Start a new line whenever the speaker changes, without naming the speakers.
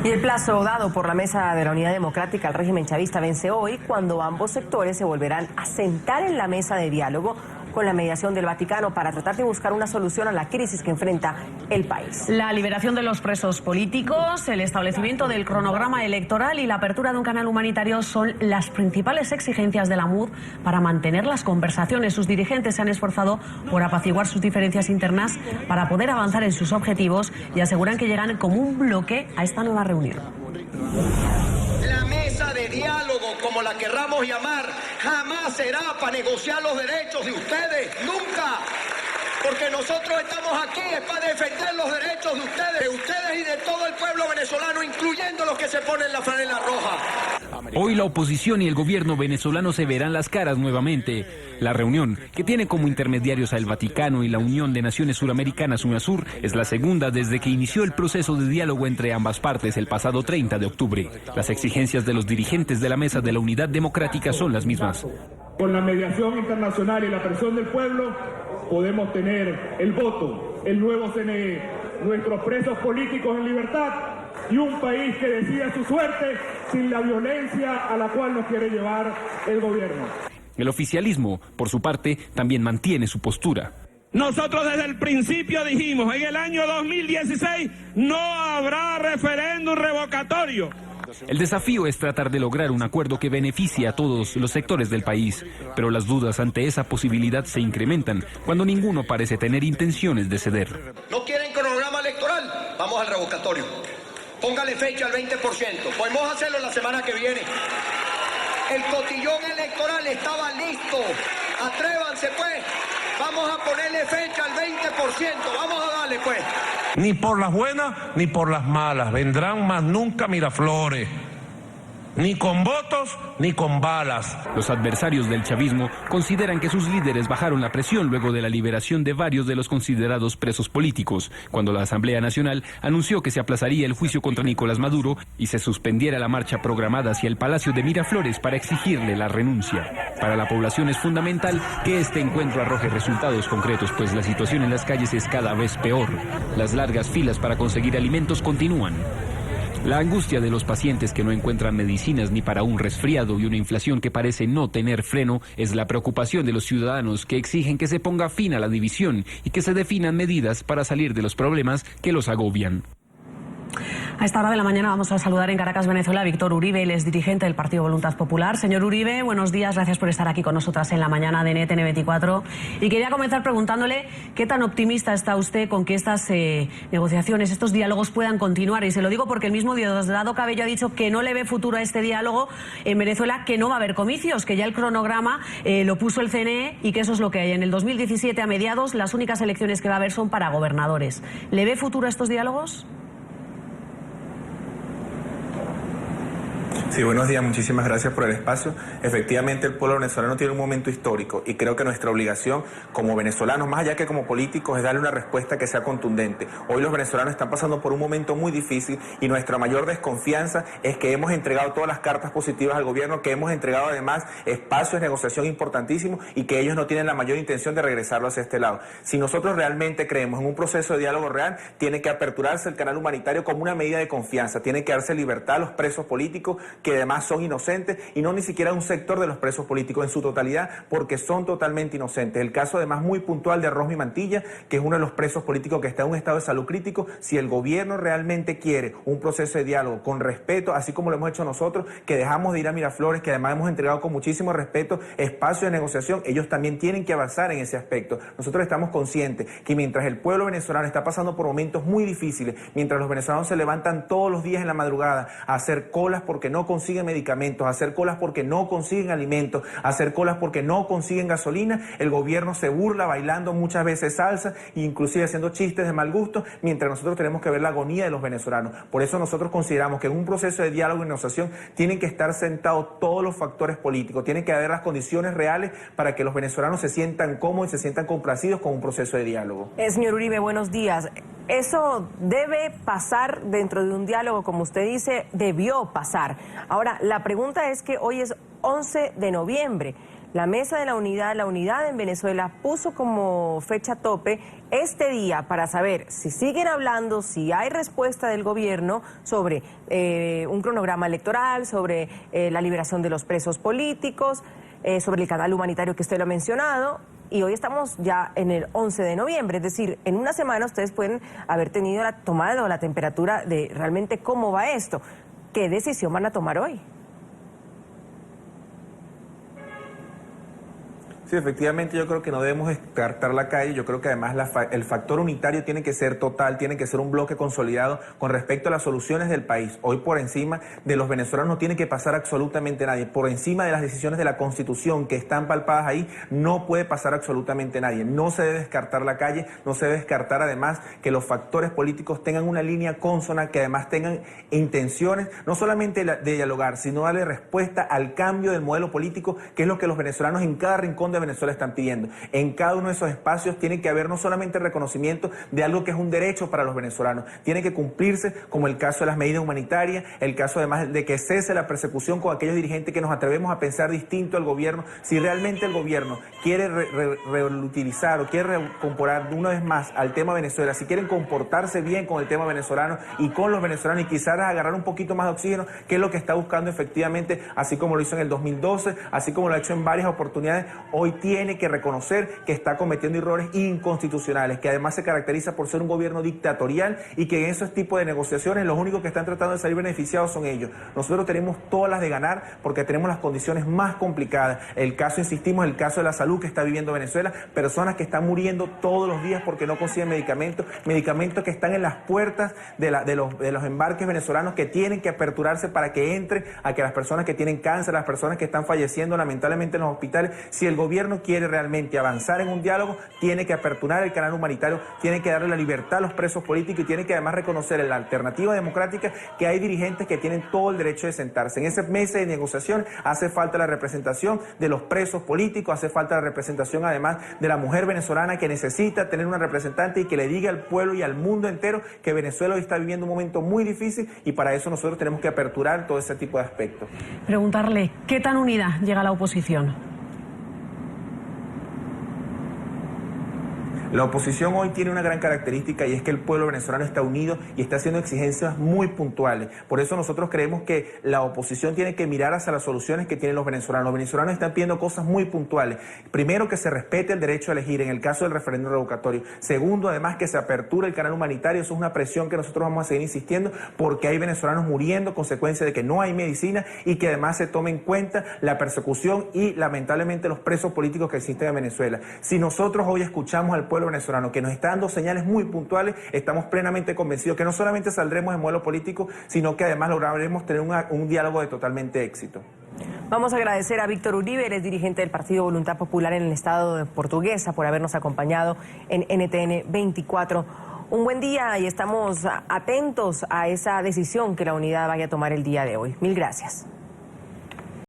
Y el plazo dado por la Mesa de la Unidad Democrática al régimen chavista vence hoy, cuando ambos sectores se volverán a sentar en la mesa de diálogo con la mediación del Vaticano para tratar de buscar una solución a la crisis que enfrenta el país.
La liberación de los presos políticos, el establecimiento del cronograma electoral y la apertura de un canal humanitario son las principales exigencias de la MUD para mantener las conversaciones. Sus dirigentes se han esforzado por apaciguar sus diferencias internas para poder avanzar en sus objetivos y aseguran que llegan como un bloque a esta nueva reunión.
La mesa de diálogo, como la querramos llamar, jamás será para negociar los derechos de ustedes, nunca. Porque nosotros estamos aquí es para defender los derechos de ustedes y de todo el pueblo venezolano, incluyendo los que se ponen la franela roja.
Hoy la oposición y el gobierno venezolano se verán las caras nuevamente. La reunión, que tiene como intermediarios al Vaticano y la Unión de Naciones Suramericanas UNASUR, es la segunda desde que inició el proceso de diálogo entre ambas partes el pasado 30 de octubre. Las exigencias de los dirigentes de la Mesa de la Unidad Democrática son las mismas.
Con la mediación internacional y la presión del pueblo, podemos tener el voto, el nuevo CNE, nuestros presos políticos en libertad y un país que decida su suerte sin la violencia a la cual nos quiere llevar el gobierno.
El oficialismo, por su parte, también mantiene su postura.
Nosotros desde el principio dijimos, en el año 2016 no habrá referéndum revocatorio.
El desafío es tratar de lograr un acuerdo que beneficie a todos los sectores del país, pero las dudas ante esa posibilidad se incrementan cuando ninguno parece tener intenciones de ceder.
¿No quieren cronograma electoral? Vamos al revocatorio. Póngale fecha al 20%. Podemos hacerlo la semana que viene. El cotillón electoral estaba listo. Atrévanse pues. Vamos a ponerle fecha al 20%. Vamos a darle pues.
Ni por las buenas ni por las malas vendrán más nunca Miraflores. Ni con votos ni con balas.
Los adversarios del chavismo consideran que sus líderes bajaron la presión luego de la liberación de varios de los considerados presos políticos, cuando la Asamblea Nacional anunció que se aplazaría el juicio contra Nicolás Maduro y se suspendiera la marcha programada hacia el Palacio de Miraflores para exigirle la renuncia. Para la población es fundamental que este encuentro arroje resultados concretos, pues la situación en las calles es cada vez peor. Las largas filas para conseguir alimentos continúan. La angustia de los pacientes que no encuentran medicinas ni para un resfriado y una inflación que parece no tener freno es la preocupación de los ciudadanos que exigen que se ponga fin a la división y que se definan medidas para salir de los problemas que los agobian.
A esta hora de la mañana vamos a saludar en Caracas, Venezuela, a Víctor Uribe, él es dirigente del Partido Voluntad Popular. Señor Uribe, buenos días, gracias por estar aquí con nosotras en la mañana de NTN24. Y quería comenzar preguntándole qué tan optimista está usted con que estas negociaciones, estos diálogos puedan continuar. Y se lo digo porque el mismo Diosdado Cabello ha dicho que no le ve futuro a este diálogo en Venezuela, que no va a haber comicios, que ya el cronograma lo puso el CNE y que eso es lo que hay. En el 2017, a mediados, las únicas elecciones que va a haber son para gobernadores. ¿Le ve futuro a estos diálogos?
Sí, buenos días, muchísimas gracias por el espacio. Efectivamente, el pueblo venezolano tiene un momento histórico y creo que nuestra obligación como venezolanos, más allá que como políticos, es darle una respuesta que sea contundente. Hoy los venezolanos están pasando por un momento muy difícil y nuestra mayor desconfianza es que hemos entregado todas las cartas positivas al gobierno, que hemos entregado además espacios de negociación importantísimos y que ellos no tienen la mayor intención de regresarlo hacia este lado. Si nosotros realmente creemos en un proceso de diálogo real, tiene que aperturarse el canal humanitario como una medida de confianza, tiene que darse libertad a los presos políticos que además son inocentes y no ni siquiera un sector de los presos políticos en su totalidad porque son totalmente inocentes. El caso además muy puntual de Rosmi Mantilla, que es uno de los presos políticos que está en un estado de salud crítico. Si el gobierno realmente quiere un proceso de diálogo con respeto, así como lo hemos hecho nosotros, que dejamos de ir a Miraflores, que además hemos entregado con muchísimo respeto espacio de negociación, ellos también tienen que avanzar en ese aspecto. Nosotros estamos conscientes que mientras el pueblo venezolano está pasando por momentos muy difíciles, mientras los venezolanos se levantan todos los días en la madrugada a hacer colas porque no consiguen medicamentos, hacer colas porque no consiguen alimentos, hacer colas porque no consiguen gasolina, el gobierno se burla bailando muchas veces salsa e inclusive haciendo chistes de mal gusto, mientras nosotros tenemos que ver la agonía de los venezolanos. Por eso nosotros consideramos que en un proceso de diálogo y negociación tienen que estar sentados todos los factores políticos, tienen que haber las condiciones reales para que los venezolanos se sientan cómodos y se sientan complacidos con un proceso de diálogo.
Señor Uribe, buenos días. Eso debe pasar dentro de un diálogo, como usted dice, debió pasar. Ahora, la pregunta es que hoy es 11 de noviembre. La Mesa de la Unidad en Venezuela puso como fecha tope este día para saber si siguen hablando, si hay respuesta del gobierno sobre un cronograma electoral, sobre la liberación de los presos políticos, sobre el canal humanitario que usted lo ha mencionado. Y hoy estamos ya en el 11 de noviembre, es decir, en una semana ustedes pueden haber tenido tomado la temperatura de realmente cómo va esto. ¿Qué decisión van a tomar hoy?
Sí, efectivamente yo creo que no debemos descartar la calle, yo creo que además el factor unitario tiene que ser total, tiene que ser un bloque consolidado con respecto a las soluciones del país. Hoy por encima de los venezolanos no tiene que pasar absolutamente nadie, por encima de las decisiones de la Constitución que están palpadas ahí no puede pasar absolutamente nadie. No se debe descartar la calle, no se debe descartar además que los factores políticos tengan una línea consona, que además tengan intenciones no solamente de dialogar, sino darle respuesta al cambio del modelo político, que es lo que los venezolanos en cada rincón de Venezuela están pidiendo. En cada uno de esos espacios tiene que haber no solamente el reconocimiento de algo que es un derecho para los venezolanos, tiene que cumplirse como el caso de las medidas humanitarias, el caso además de que cese la persecución con aquellos dirigentes que nos atrevemos a pensar distinto al gobierno. Si realmente el gobierno quiere reutilizar o quiere recomponer una vez más al tema Venezuela, si quieren comportarse bien con el tema venezolano y con los venezolanos y quizás agarrar un poquito más de oxígeno, que es lo que está buscando efectivamente, así como lo hizo en el 2012, así como lo ha hecho en varias oportunidades, hoy tiene que reconocer que está cometiendo errores inconstitucionales, que además se caracteriza por ser un gobierno dictatorial y que en esos tipos de negociaciones los únicos que están tratando de salir beneficiados son ellos. Nosotros tenemos todas las de ganar porque tenemos las condiciones más complicadas. El caso, insistimos, el caso de la salud que está viviendo Venezuela, personas que están muriendo todos los días porque no consiguen medicamentos que están en las puertas de los embarques venezolanos que tienen que aperturarse para que entren, a que las personas que tienen cáncer, las personas que están falleciendo lamentablemente en los hospitales. Si el gobierno quiere realmente avanzar en un diálogo, tiene que aperturar el canal humanitario, tiene que darle la libertad a los presos políticos y tiene que además reconocer en la alternativa democrática que hay dirigentes que tienen todo el derecho de sentarse. En ese mes de negociación hace falta la representación de los presos políticos, hace falta la representación además de la mujer venezolana que necesita tener una representante y que le diga al pueblo y al mundo entero que Venezuela hoy está viviendo un momento muy difícil y para eso nosotros tenemos que aperturar todo ese tipo de aspectos.
Preguntarle, ¿qué tan unida llega la oposición?
La oposición hoy tiene una gran característica y es que el pueblo venezolano está unido y está haciendo exigencias muy puntuales. Por eso nosotros creemos que la oposición tiene que mirar hacia las soluciones que tienen los venezolanos. Los venezolanos están pidiendo cosas muy puntuales. Primero, que se respete el derecho a elegir en el caso del referéndum revocatorio. Segundo, además, que se aperture el canal humanitario. Eso es una presión que nosotros vamos a seguir insistiendo porque hay venezolanos muriendo a consecuencia de que no hay medicina y que además se tome en cuenta la persecución y lamentablemente los presos políticos que existen en Venezuela. Si nosotros hoy escuchamos al pueblo venezolano que nos está dando señales muy puntuales, estamos plenamente convencidos que no solamente saldremos en modelo político, sino que además lograremos tener un diálogo de totalmente éxito.
Vamos a agradecer a Víctor Uribe, él es dirigente del Partido Voluntad Popular en el estado de Portuguesa, por habernos acompañado en NTN 24. Un buen día y estamos atentos a esa decisión que la unidad vaya a tomar el día de hoy. Mil gracias.